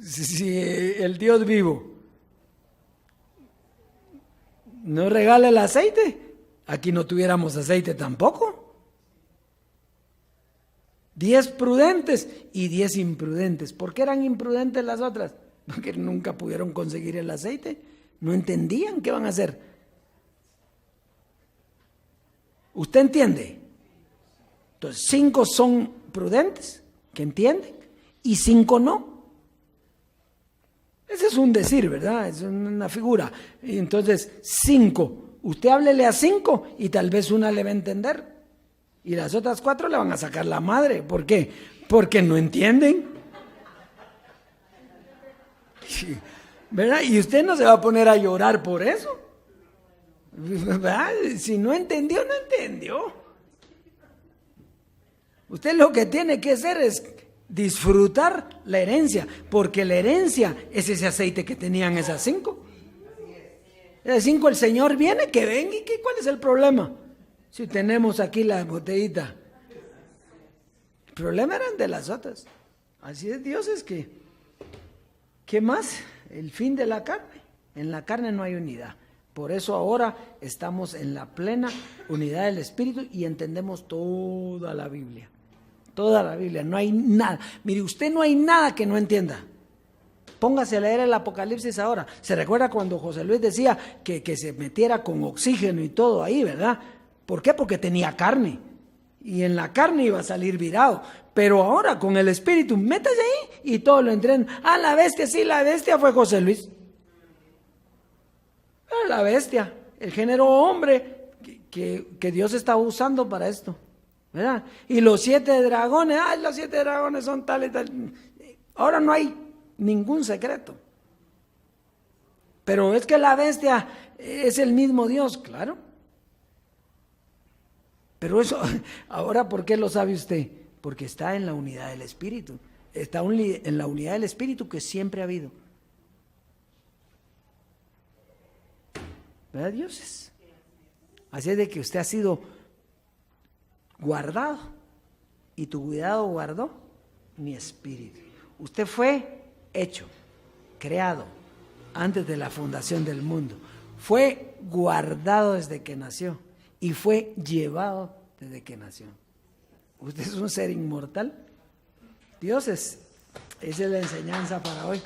Si el Dios vivo no regala el aceite, aquí no tuviéramos aceite tampoco. 10 prudentes y 10 imprudentes. ¿Por qué eran imprudentes las otras? Porque nunca pudieron conseguir el aceite. No entendían qué van a hacer. ¿Usted entiende? Entonces 5 son prudentes, que entienden, y 5 no. Ese es un decir, ¿verdad? Es una figura. Y entonces 5, usted háblele a 5 y tal vez una le va a entender. Y las otras 4 le van a sacar la madre. ¿Por qué? Porque no entienden. ¿Verdad? Y usted no se va a poner a llorar por eso. ¿Verdad? Si no entendió, no entendió. Usted lo que tiene que hacer es disfrutar la herencia, porque la herencia es ese aceite que tenían esas 5. De las 5 el Señor viene, que venga. ¿Y cuál es el problema? Si tenemos aquí la botellita. El problema eran de las otras. Así es Dios, es que, ¿qué más? El fin de la carne. En la carne no hay unidad. Por eso ahora estamos en la plena unidad del Espíritu y entendemos toda la Biblia. Toda la Biblia, no hay nada. Mire, usted no hay nada que no entienda. Póngase a leer el Apocalipsis ahora. ¿Se recuerda cuando José Luis decía que se metiera con oxígeno y todo ahí, verdad? ¿Por qué? Porque tenía carne. Y en la carne iba a salir virado. Pero ahora con el Espíritu, métase ahí y todo lo entrena. Ah, la bestia, sí, la bestia fue José Luis. La bestia, el género hombre que Dios está usando para esto, ¿verdad? Y los 7 dragones, los 7 dragones son tal y tal. Ahora no hay ningún secreto. Pero es que la bestia es el mismo Dios, claro. Pero eso, ahora, ¿por qué lo sabe usted? Porque está en la unidad del Espíritu. Está en la unidad del Espíritu que siempre ha habido. ¿Verdad, dioses? Así es de que usted ha sido guardado y tu cuidado guardó mi espíritu. Usted fue hecho, creado antes de la fundación del mundo. Fue guardado desde que nació y fue llevado desde que nació. Usted es un ser inmortal. Dioses, esa es la enseñanza para hoy.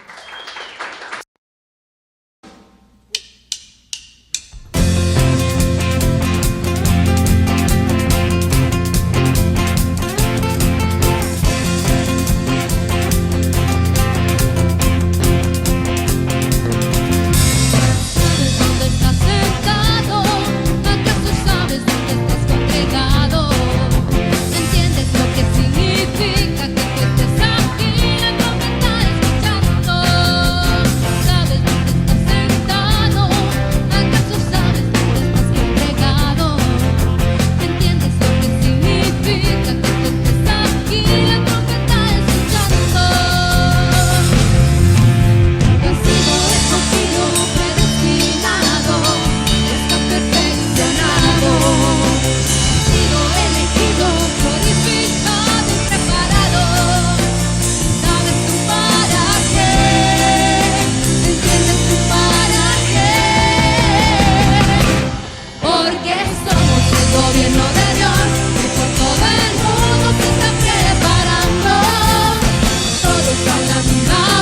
Todos a la misma